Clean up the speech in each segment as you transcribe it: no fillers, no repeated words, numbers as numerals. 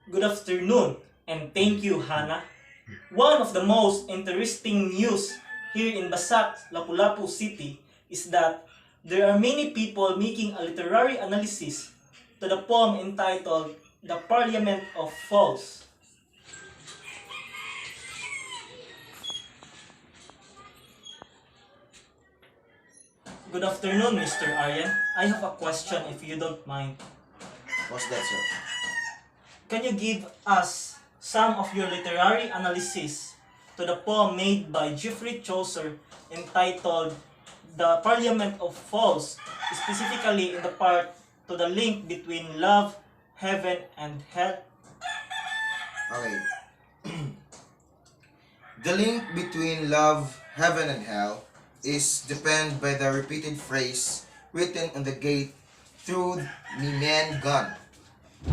Good afternoon, and thank you, Hannah. One of the most interesting news here in Basak, Lapu-Lapu City is that there are many people making a literary analysis to the poem entitled The Parliament of Fools. Good afternoon, Mr. Aryan. I have a question if you don't mind. What's that, sir? Can you give us some of your literary analysis to the poem made by Geoffrey Chaucer entitled The Parliament of Fools, specifically in the part to the link between love, heaven, and hell? Okay. The link between love, heaven, and hell is depend by the repeated phrase written on the gate through me man gone.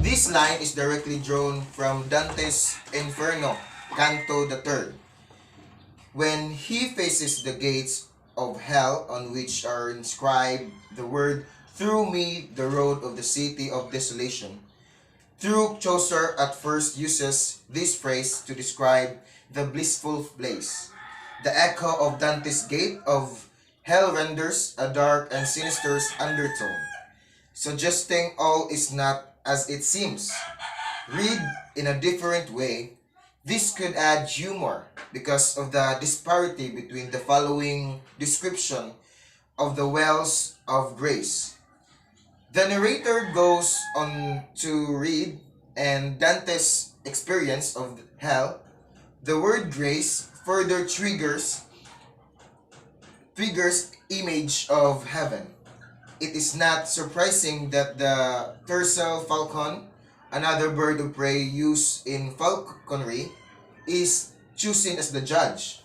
This line is directly drawn from Dante's Inferno, Canto the Third. When he faces the gates of hell on which are inscribed the word through me the road of the city of desolation. Through Chaucer at first uses this phrase to describe the blissful place. The echo of Dante's gate of hell renders a dark and sinister undertone, suggesting all is not as it seems. Read in a different way, this could add humor because of the disparity between the following description of the wells of grace. The narrator goes on to read and Dante's experience of hell. The word grace further triggers image of heaven. It is not surprising that the tercel falcon, another bird of prey used in falconry, is chosen as the judge.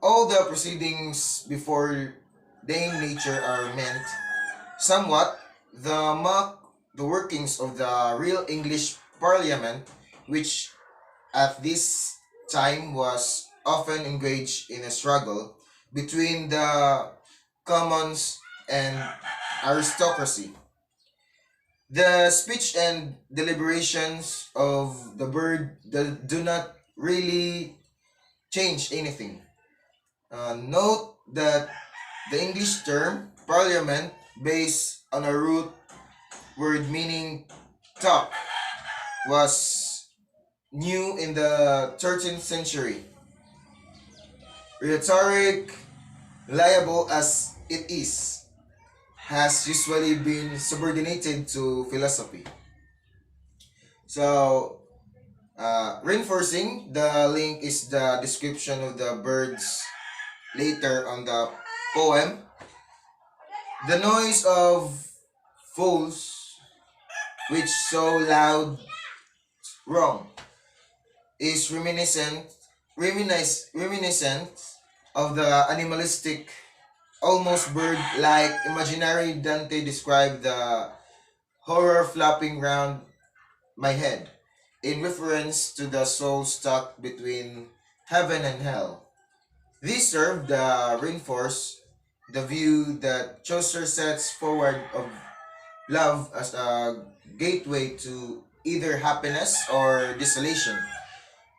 All the proceedings before Dame Nature are meant somewhat the workings of the real English Parliament, which at this time was often engaged in a struggle between the commons and aristocracy. The speech and deliberations of the bird do not really change anything. Note that the English term parliament, based on a root word meaning talk, was new in the 13th century. Rhetoric, liable as it is, has usually been subordinated to philosophy. So, reinforcing the link is the description of the birds later on the poem. The noise of fools, which so loud wrong, is reminiscent of the animalistic, almost bird-like imaginary Dante described the horror flapping round my head, in reference to the soul stuck between heaven and hell. This served to reinforce the view that Chaucer sets forward of love as a gateway to either happiness or desolation,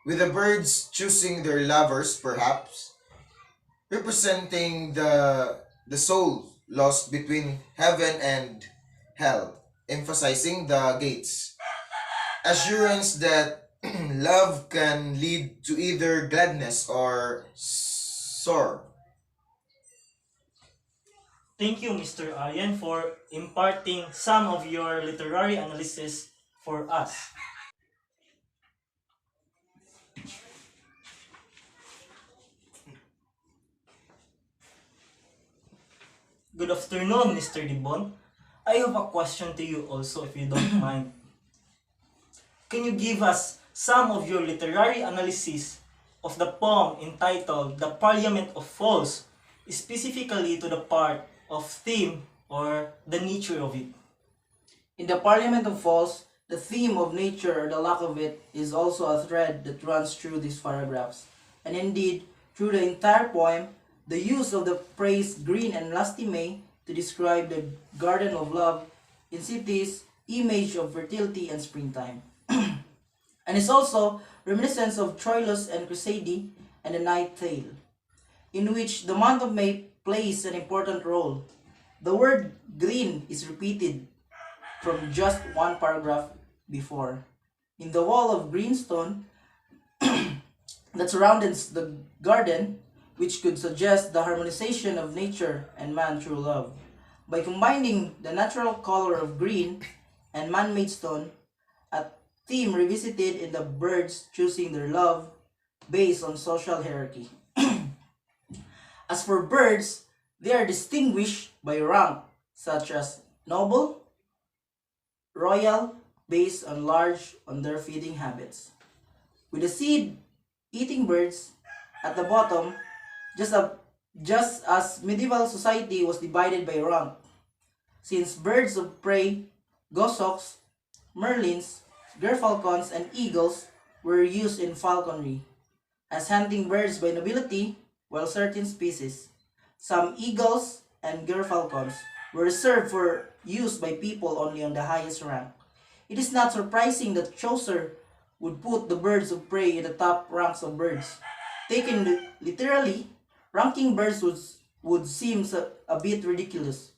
with the birds choosing their lovers, perhaps, representing the soul lost between heaven and hell, emphasizing the gates. Assurance that love can lead to either gladness or sorrow. Thank you, Mr. Aryan, for imparting some of your literary analysis for us. Good afternoon, Mr. Dibon. I have a question to you also, if you don't mind. Can you give us some of your literary analysis of the poem entitled The Parliament of Fools, specifically to the part of theme or the nature of it? In the Parliament of Falls, the theme of nature or the lack of it is also a thread that runs through these paragraphs. And indeed, through the entire poem, the use of the phrase green and lusty May to describe the garden of love in cities, image of fertility and springtime. and is also reminiscent of Troilus and Cressida and the Night Tale, in which the month of May plays an important role. The word green is repeated from just one paragraph before. In the wall of greenstone that surrounds the garden, which could suggest the harmonization of nature and man through love. By combining the natural color of green and man-made stone, a theme revisited in the birds choosing their love based on social hierarchy. As for birds, they are distinguished by rank, such as noble, royal, based on large on their feeding habits. With the seed-eating birds at the bottom, just as medieval society was divided by rank, since birds of prey, goshawks, merlins, gerfalcons, and eagles were used in falconry as hunting birds by nobility, while certain species, some eagles and gerfalcons, were reserved for use by people only on the highest rank. It is not surprising that Chaucer would put the birds of prey in the top ranks of birds. Taken literally, ranking birds would seem a bit ridiculous.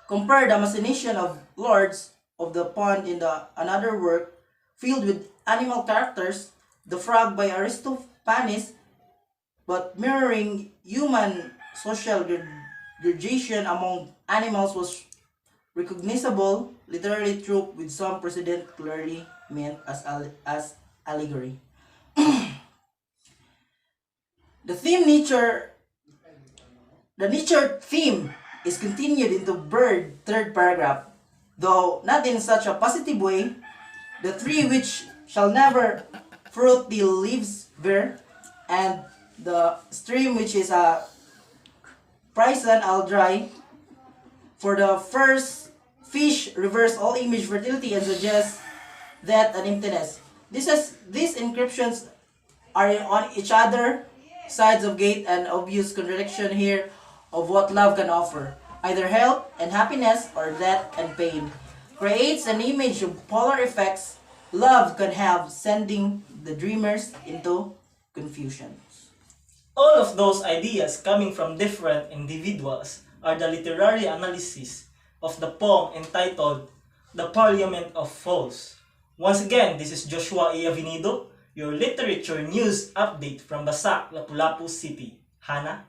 Compare the machination of Lords of the Pond in another work filled with animal characters, The Frog by Aristophanes, but mirroring human social gradation among animals was recognizable literary trope with some precedent clearly meant as allegory. The nature theme is continued into bird third paragraph, though not in such a positive way. The tree which shall never fruit the leaves bear, and the stream which is a prison all dry. For the first, fish reverse all image fertility and suggests that an emptiness. These inscriptions are on each other sides of gate, an obvious contradiction here of what love can offer, either health and happiness or death and pain. Creates an image of polar effects love can have, sending the dreamers into confusion. All of those ideas coming from different individuals are the literary analysis of the poem entitled The Parliament of Fools. Once again, this is Joshua A. Avenido, your literature news update from Basak, Lapu-Lapu City. Hana?